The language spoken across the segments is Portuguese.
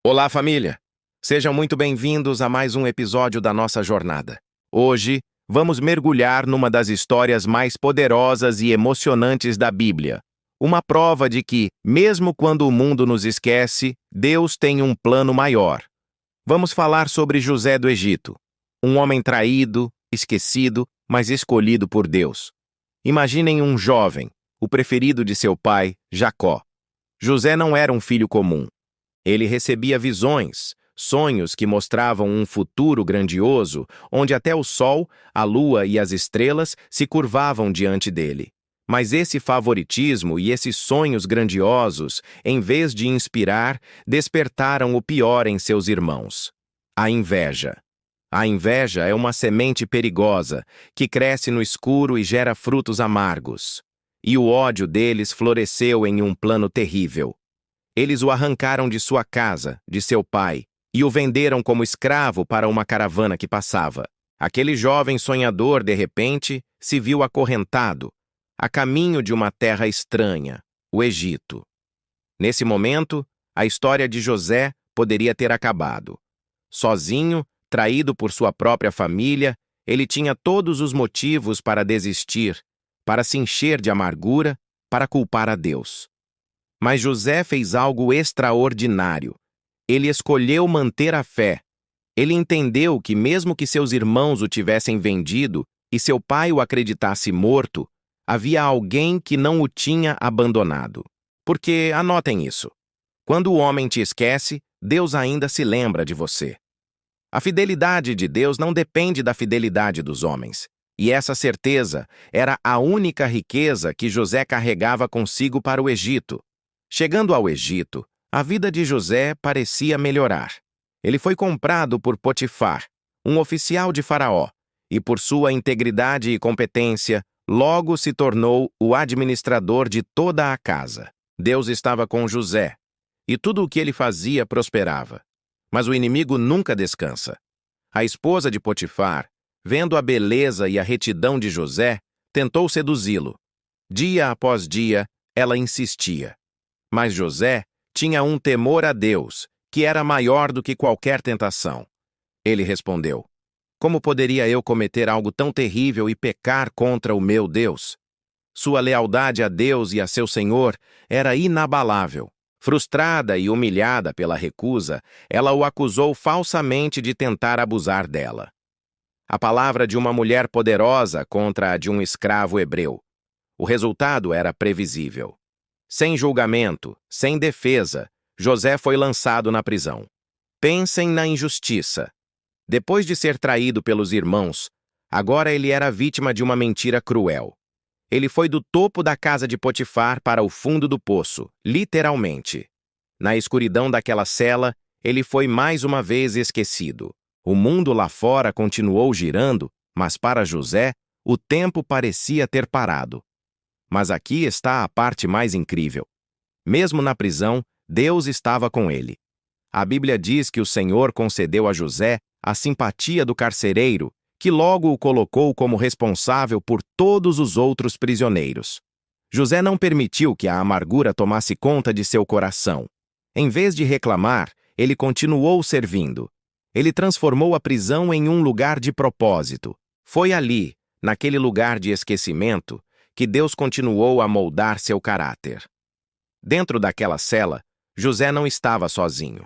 Olá, família! Sejam muito bem-vindos a mais um episódio da nossa jornada. Hoje, vamos mergulhar numa das histórias mais poderosas e emocionantes da Bíblia. Uma prova de que, mesmo quando o mundo nos esquece, Deus tem um plano maior. Vamos falar sobre José do Egito, um homem traído, esquecido, mas escolhido por Deus. Imaginem um jovem, o preferido de seu pai, Jacó. José não era um filho comum. Ele recebia visões, sonhos que mostravam um futuro grandioso, onde até o sol, a lua e as estrelas se curvavam diante dele. Mas esse favoritismo e esses sonhos grandiosos, em vez de inspirar, despertaram o pior em seus irmãos: a inveja. A inveja é uma semente perigosa que cresce no escuro e gera frutos amargos. E o ódio deles floresceu em um plano terrível. Eles o arrancaram de sua casa, de seu pai, e o venderam como escravo para uma caravana que passava. Aquele jovem sonhador, de repente, se viu acorrentado, a caminho de uma terra estranha, o Egito. Nesse momento, a história de José poderia ter acabado. Sozinho, traído por sua própria família, ele tinha todos os motivos para desistir, para se encher de amargura, para culpar a Deus. Mas José fez algo extraordinário. Ele escolheu manter a fé. Ele entendeu que mesmo que seus irmãos o tivessem vendido e seu pai o acreditasse morto, havia alguém que não o tinha abandonado. Porque, anotem isso, quando o homem te esquece, Deus ainda se lembra de você. A fidelidade de Deus não depende da fidelidade dos homens. E essa certeza era a única riqueza que José carregava consigo para o Egito. Chegando ao Egito, a vida de José parecia melhorar. Ele foi comprado por Potifar, um oficial de Faraó, e por sua integridade e competência, logo se tornou o administrador de toda a casa. Deus estava com José, e tudo o que ele fazia prosperava. Mas o inimigo nunca descansa. A esposa de Potifar, vendo a beleza e a retidão de José, tentou seduzi-lo. Dia após dia, ela insistia. Mas José tinha um temor a Deus, que era maior do que qualquer tentação. Ele respondeu: Como poderia eu cometer algo tão terrível e pecar contra o meu Deus? Sua lealdade a Deus e a seu Senhor era inabalável. Frustrada e humilhada pela recusa, ela o acusou falsamente de tentar abusar dela. A palavra de uma mulher poderosa contra a de um escravo hebreu. O resultado era previsível. Sem julgamento, sem defesa, José foi lançado na prisão. Pensem na injustiça. Depois de ser traído pelos irmãos, agora ele era vítima de uma mentira cruel. Ele foi do topo da casa de Potifar para o fundo do poço, literalmente. Na escuridão daquela cela, ele foi mais uma vez esquecido. O mundo lá fora continuou girando, mas para José, o tempo parecia ter parado. Mas aqui está a parte mais incrível. Mesmo na prisão, Deus estava com ele. A Bíblia diz que o Senhor concedeu a José a simpatia do carcereiro, que logo o colocou como responsável por todos os outros prisioneiros. José não permitiu que a amargura tomasse conta de seu coração. Em vez de reclamar, ele continuou servindo. Ele transformou a prisão em um lugar de propósito. Foi ali, naquele lugar de esquecimento, que Deus continuou a moldar seu caráter. Dentro daquela cela, José não estava sozinho.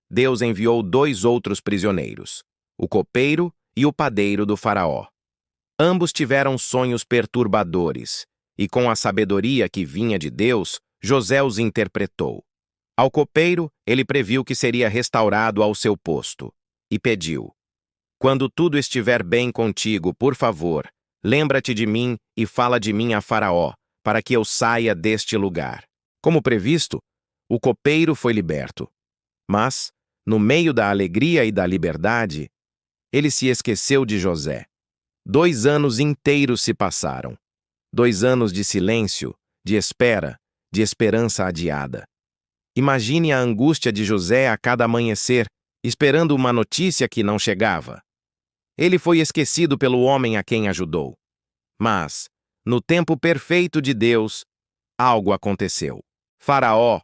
Deus enviou 2 outros prisioneiros, o copeiro e o padeiro do faraó. Ambos tiveram sonhos perturbadores, e com a sabedoria que vinha de Deus, José os interpretou. Ao copeiro, ele previu que seria restaurado ao seu posto, e pediu: Quando tudo estiver bem contigo, por favor, lembra-te de mim e fala de mim a Faraó, para que eu saia deste lugar. Como previsto, o copeiro foi liberto. Mas, no meio da alegria e da liberdade, ele se esqueceu de José. 2 anos inteiros se passaram. 2 anos de silêncio, de espera, de esperança adiada. Imagine a angústia de José a cada amanhecer, esperando uma notícia que não chegava. Ele foi esquecido pelo homem a quem ajudou. Mas, no tempo perfeito de Deus, algo aconteceu. Faraó,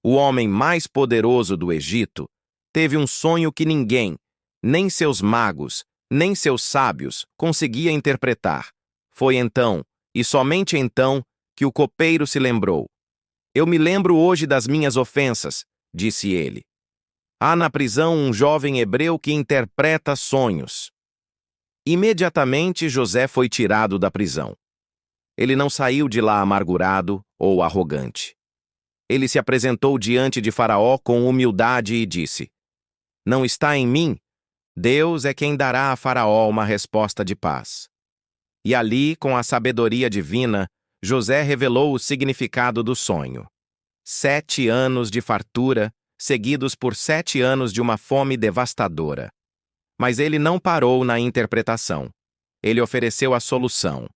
o homem mais poderoso do Egito, teve um sonho que ninguém, nem seus magos, nem seus sábios, conseguia interpretar. Foi então, e somente então, que o copeiro se lembrou. Eu me lembro hoje das minhas ofensas, disse ele. Há na prisão um jovem hebreu que interpreta sonhos. Imediatamente José foi tirado da prisão. Ele não saiu de lá amargurado ou arrogante. Ele se apresentou diante de Faraó com humildade e disse: Não está em mim? Deus é quem dará a Faraó uma resposta de paz. E ali, com a sabedoria divina, José revelou o significado do sonho. 7 anos de fartura, seguidos por 7 anos de uma fome devastadora. Mas ele não parou na interpretação. Ele ofereceu a solução.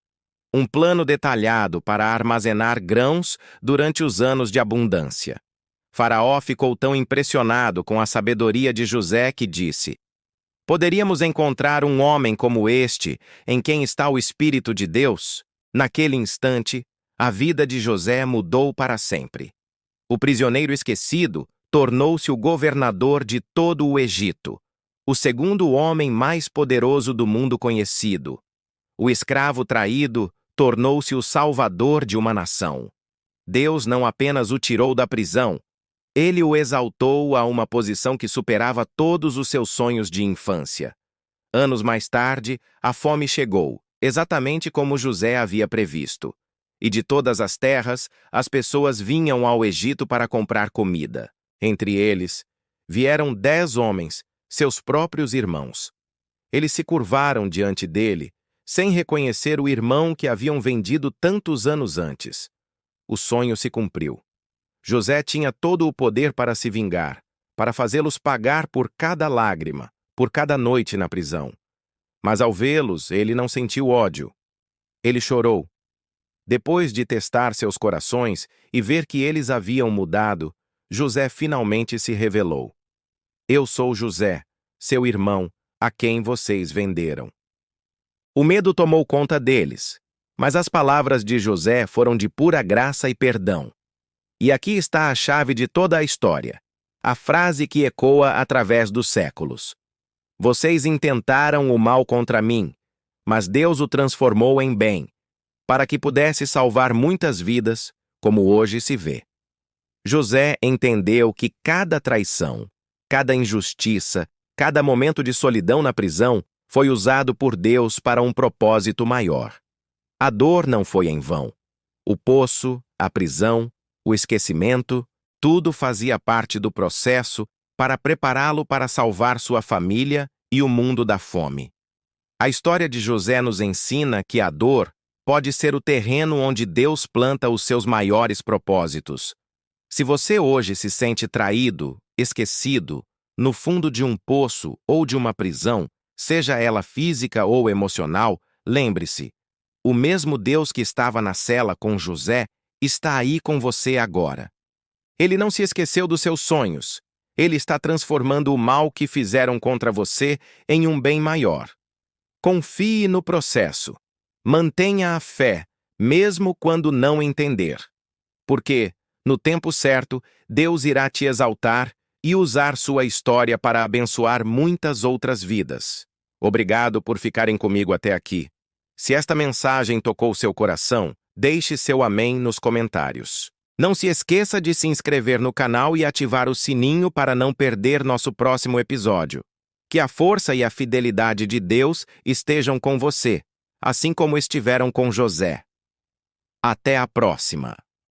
Um plano detalhado para armazenar grãos durante os anos de abundância. Faraó ficou tão impressionado com a sabedoria de José que disse: Poderíamos encontrar um homem como este, em quem está o Espírito de Deus? Naquele instante, a vida de José mudou para sempre. O prisioneiro esquecido tornou-se o governador de todo o Egito, o segundo homem mais poderoso do mundo conhecido. O escravo traído tornou-se o salvador de uma nação. Deus não apenas o tirou da prisão, ele o exaltou a uma posição que superava todos os seus sonhos de infância. Anos mais tarde, a fome chegou, exatamente como José havia previsto. E de todas as terras, as pessoas vinham ao Egito para comprar comida. Entre eles, vieram 10 homens, seus próprios irmãos. Eles se curvaram diante dele, sem reconhecer o irmão que haviam vendido tantos anos antes. O sonho se cumpriu. José tinha todo o poder para se vingar, para fazê-los pagar por cada lágrima, por cada noite na prisão. Mas ao vê-los, ele não sentiu ódio. Ele chorou. Depois de testar seus corações e ver que eles haviam mudado, José finalmente se revelou. Eu sou José, seu irmão, a quem vocês venderam. O medo tomou conta deles, mas as palavras de José foram de pura graça e perdão. E aqui está a chave de toda a história, a frase que ecoa através dos séculos. Vocês intentaram o mal contra mim, mas Deus o transformou em bem, para que pudesse salvar muitas vidas, como hoje se vê. José entendeu que cada traição, cada injustiça, cada momento de solidão na prisão foi usado por Deus para um propósito maior. A dor não foi em vão. O poço, a prisão, o esquecimento, tudo fazia parte do processo para prepará-lo para salvar sua família e o mundo da fome. A história de José nos ensina que a dor pode ser o terreno onde Deus planta os seus maiores propósitos. Se você hoje se sente traído, esquecido, no fundo de um poço ou de uma prisão, seja ela física ou emocional, lembre-se, o mesmo Deus que estava na cela com José está aí com você agora. Ele não se esqueceu dos seus sonhos. Ele está transformando o mal que fizeram contra você em um bem maior. Confie no processo. Mantenha a fé, mesmo quando não entender. Porque, no tempo certo, Deus irá te exaltar e usar sua história para abençoar muitas outras vidas. Obrigado por ficarem comigo até aqui. Se esta mensagem tocou seu coração, deixe seu amém nos comentários. Não se esqueça de se inscrever no canal e ativar o sininho para não perder nosso próximo episódio. Que a força e a fidelidade de Deus estejam com você, assim como estiveram com José. Até a próxima!